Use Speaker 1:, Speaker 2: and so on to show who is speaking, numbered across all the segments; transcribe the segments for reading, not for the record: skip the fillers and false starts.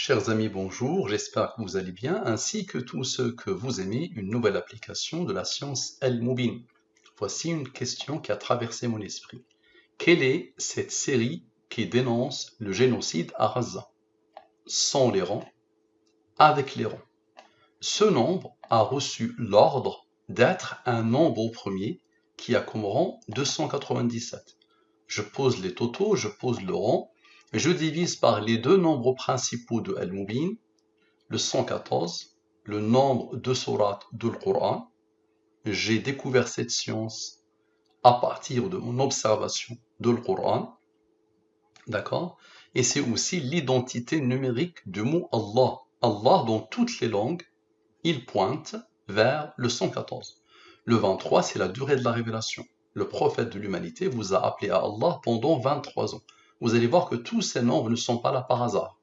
Speaker 1: Chers amis, bonjour, j'espère que vous allez bien, ainsi que tous ceux que vous aimez une nouvelle application de la science Al-Mubin. Voici une question qui a traversé mon esprit. Quelle est cette série qui dénonce le génocide à Gaza? Sans les rangs, avec les rangs. Ce nombre a reçu l'ordre d'être un nombre premier qui a comme rang 297. Je pose les totaux, je pose le rang, je divise par les deux nombres principaux de Al-Mubin, le 114, le nombre de sourates de l'Coran. J'ai découvert cette science à partir de mon observation de l'Coran, d'accord? Et c'est aussi l'identité numérique du mot Allah. Allah, dans toutes les langues, il pointe vers le 114. Le 23, c'est la durée de la révélation. Le prophète de l'humanité vous a appelé à Allah pendant 23 ans. Vous allez voir que tous ces nombres ne sont pas là par hasard.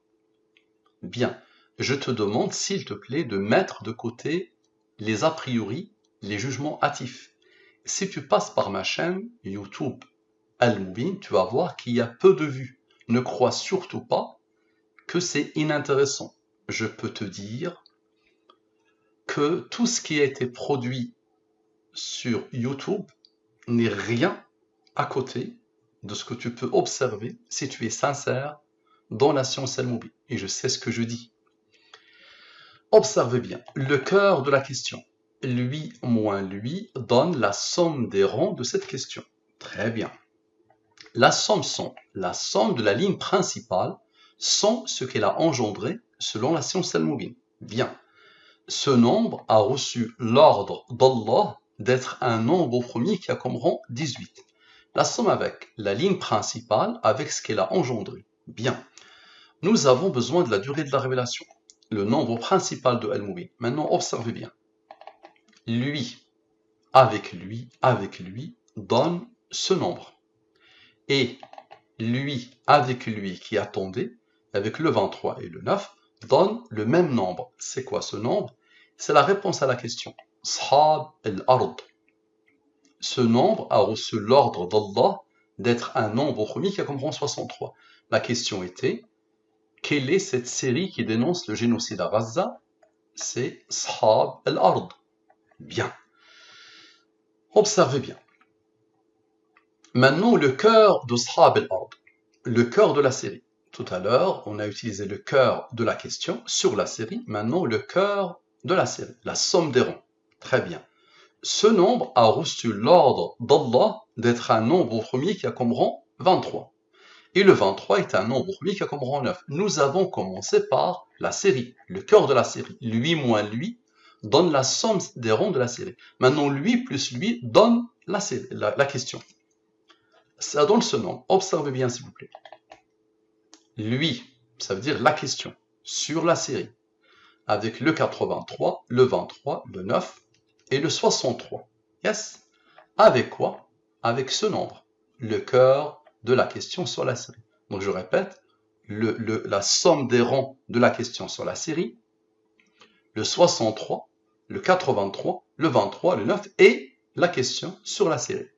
Speaker 1: Bien, je te demande, s'il te plaît, de mettre de côté les a priori, les jugements hâtifs. Si tu passes par ma chaîne YouTube Al-Mubin, tu vas voir qu'il y a peu de vues. Ne crois surtout pas que c'est inintéressant. Je peux te dire que tout ce qui a été produit sur YouTube n'est rien à côté de ce que tu peux observer si tu es sincère dans la science Al-Mubin. Et je sais ce que je dis. Observez bien, le cœur de la question. Lui moins lui donne la somme des rangs de cette question. Très bien. La somme de la ligne principale sont ce qu'elle a engendré selon la science Al-Mubin. Bien. Ce nombre a reçu l'ordre d'Allah d'être un nombre premier qui a comme rang 18. La somme avec la ligne principale avec ce qu'elle a engendré. Bien. Nous avons besoin de la durée de la révélation. Le nombre principal de Al-Mubin. Maintenant, observez bien. Lui, avec lui, donne ce nombre. Et lui, avec lui qui attendait, avec le 23 et le 9, donne le même nombre. C'est quoi ce nombre? C'est la réponse à la question. Ashab al-Ard. Ce nombre a reçu l'ordre d'Allah d'être un nombre premier qui a comme rang 63. La question était, quelle est cette série qui dénonce le génocide à Gaza? C'est Ashab al-Ard. Bien. Observez bien. Maintenant, le cœur de Ashab al-Ard. Le cœur de la série. Tout à l'heure, on a utilisé le cœur de la question sur la série. Maintenant, le cœur de la série. La somme des rangs. Très bien. Ce nombre a reçu l'ordre d'Allah d'être un nombre premier qui a comme rang 23. Et le 23 est un nombre premier qui a comme rang 9. Nous avons commencé par la série, le cœur de la série. Lui moins lui donne la somme des rangs de la série. Maintenant, lui plus lui donne la question. Ça donne ce nombre. Observez bien, s'il vous plaît. Lui, ça veut dire la question, sur la série, avec le 83, le 23, le 9 et le 63. Yes? Avec quoi? Avec ce nombre, le cœur de la question sur la série. Donc je répète, la somme des rangs de la question sur la série, le 63, le 83, le 23, le 9 et la question sur la série.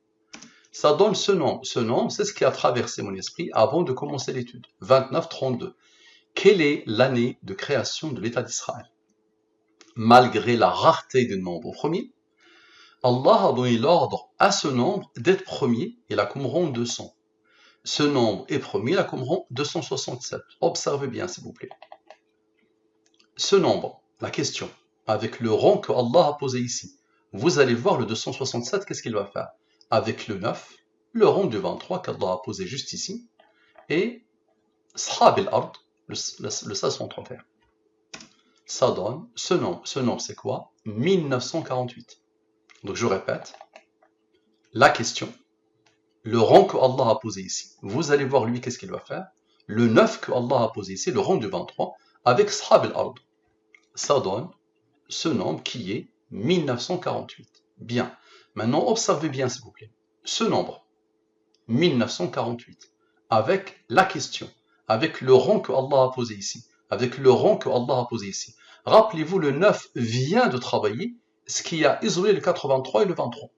Speaker 1: Ça donne ce nombre. Ce nombre, c'est ce qui a traversé mon esprit avant de commencer l'étude. 29-32. Quelle est l'année de création de l'État d'Israël? Malgré la rareté du nombre premier, Allah a donné l'ordre à ce nombre d'être premier, il a comme rang 200. Ce nombre est premier, il a comme rang 267. Observez bien, s'il vous plaît. Ce nombre, la question, avec le rang que Allah a posé ici, vous allez voir le 267, qu'est-ce qu'il va faire? Avec le 9, le rang du 23 qu'Allah a posé juste ici, et Ashab al-Ard, le 531. Ça donne ce nombre. Ce nombre, c'est quoi? 1948. Donc je répète, la question, le rang que Allah a posé ici, vous allez voir lui, qu'est-ce qu'il va faire? Le 9 que Allah a posé ici, le rang du 23, avec Ashab al-Ard. Ça donne ce nombre qui est 1948. Bien. Maintenant, observez bien, s'il vous plaît. Ce nombre, 1948, avec la question, avec le rang que Allah a posé ici, avec le rang que Allah a posé ici. Rappelez-vous, le 9 vient de travailler ce qui a isolé le 83 et le 23.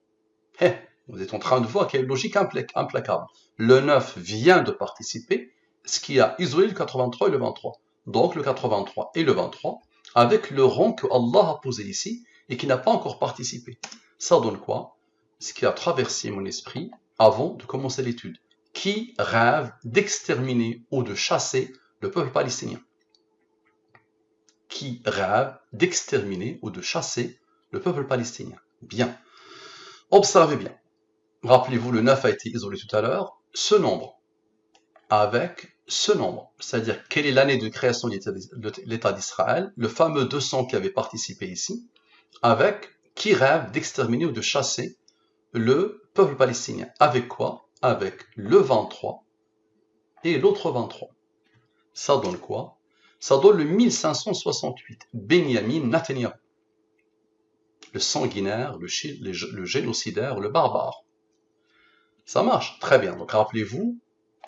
Speaker 1: Vous êtes en train de voir qu'il y a une logique implacable. Le 9 vient de participer, ce qui a isolé le 83 et le 23. donc le 83 et le 23, avec le rang que Allah a posé ici et qui n'a pas encore participé. Ça donne quoi? Ce qui a traversé mon esprit avant de commencer l'étude. Qui rêve d'exterminer ou de chasser le peuple palestinien? Qui rêve d'exterminer ou de chasser le peuple palestinien? Bien. Observez bien. Rappelez-vous, le 9 a été isolé tout à l'heure. Ce nombre, avec ce nombre, c'est-à-dire quelle est l'année de création de l'État d'Israël, le fameux 200 qui avait participé ici, avec qui rêve d'exterminer ou de chasser le peuple palestinien. Avec quoi? Avec le 23 et l'autre 23. Ça donne quoi? Ça donne le 1568. Benyamin Netanyahu. Le sanguinaire, le génocidaire, le barbare. Ça marche? Très bien. Donc rappelez-vous,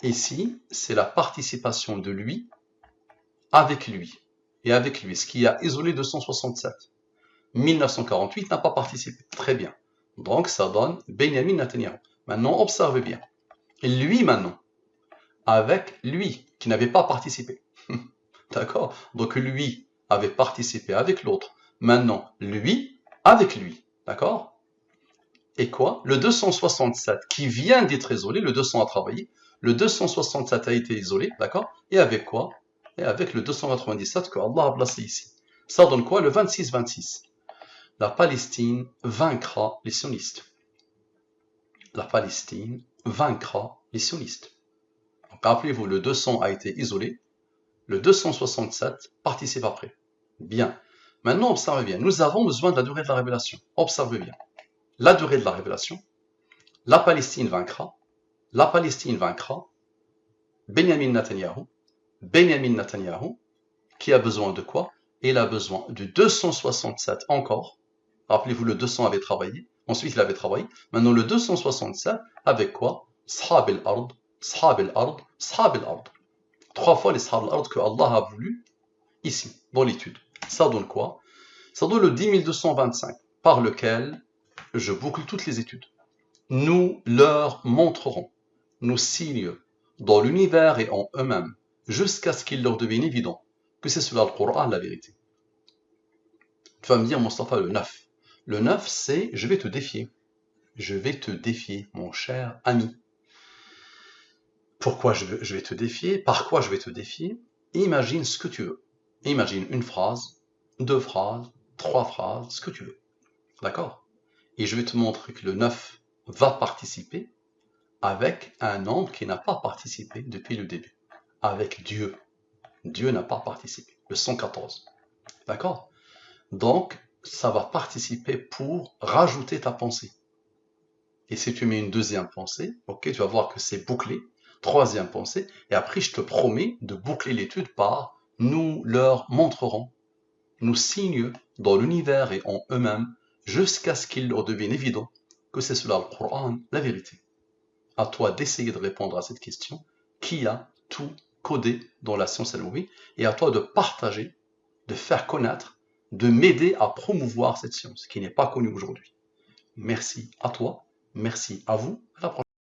Speaker 1: ici, c'est la participation de lui avec lui. Et avec lui, ce qui a isolé 267. 1948 n'a pas participé. Très bien. Donc ça donne Benyamin Netanyahu. Maintenant, observez bien. Lui maintenant, avec lui, qui n'avait pas participé. D'accord? Donc lui avait participé avec l'autre. Maintenant, lui avec lui. D'accord? Et quoi? Le 267 qui vient d'être isolé, le 200 a travaillé, le 267 a été isolé, d'accord? Et avec quoi? Et avec le 297 que Allah a placé ici. Ça donne quoi? Le 26-26. La Palestine vaincra les sionistes. La Palestine vaincra les sionistes. Rappelez-vous, le 200 a été isolé, le 267 participe après. Bien. Maintenant, observez bien. Nous avons besoin de la durée de la révélation. Observez bien. La durée de la révélation. La Palestine vaincra. La Palestine vaincra. Benyamin Netanyahu, qui a besoin de quoi? Il a besoin de 267 encore. Rappelez-vous, le 200 avait travaillé. Ensuite, il avait travaillé. Maintenant, le 267, avec quoi? Shab al-ard, Shab al-ard, Shab al-ard. 3 fois les Shab al-ard que Allah a voulu ici, dans l'étude. Ça donne quoi? Ça donne le 10 225, par lequel je boucle toutes les études. Nous leur montrerons nos signes dans l'univers et en eux-mêmes, jusqu'à ce qu'il leur devienne évident que c'est cela le Coran, la vérité. Tu vas me dire, Mostafa, le 9. Le 9, c'est je vais te défier. Je vais te défier, mon cher ami. Pourquoi je vais te défier? Par quoi je vais te défier? Imagine ce que tu veux. Imagine une phrase, 2 phrases, 3 phrases, ce que tu veux. D'accord? Et je vais te montrer que le 9 va participer avec un nombre qui n'a pas participé depuis le début. Avec Dieu. Dieu n'a pas participé. Le 114. D'accord? Donc, ça va participer pour rajouter ta pensée. Et si tu mets une deuxième pensée, ok, tu vas voir que c'est bouclé. Troisième pensée. Et après, je te promets de boucler l'étude par nous leur montrerons nos signes dans l'univers et en eux-mêmes jusqu'à ce qu'il leur devienne évident que c'est cela le Coran, la vérité. À toi d'essayer de répondre à cette question qui a tout codé dans la science al-Moubi et à toi de partager, de faire connaître, de m'aider à promouvoir cette science qui n'est pas connue aujourd'hui. Merci à toi, merci à vous, à la prochaine.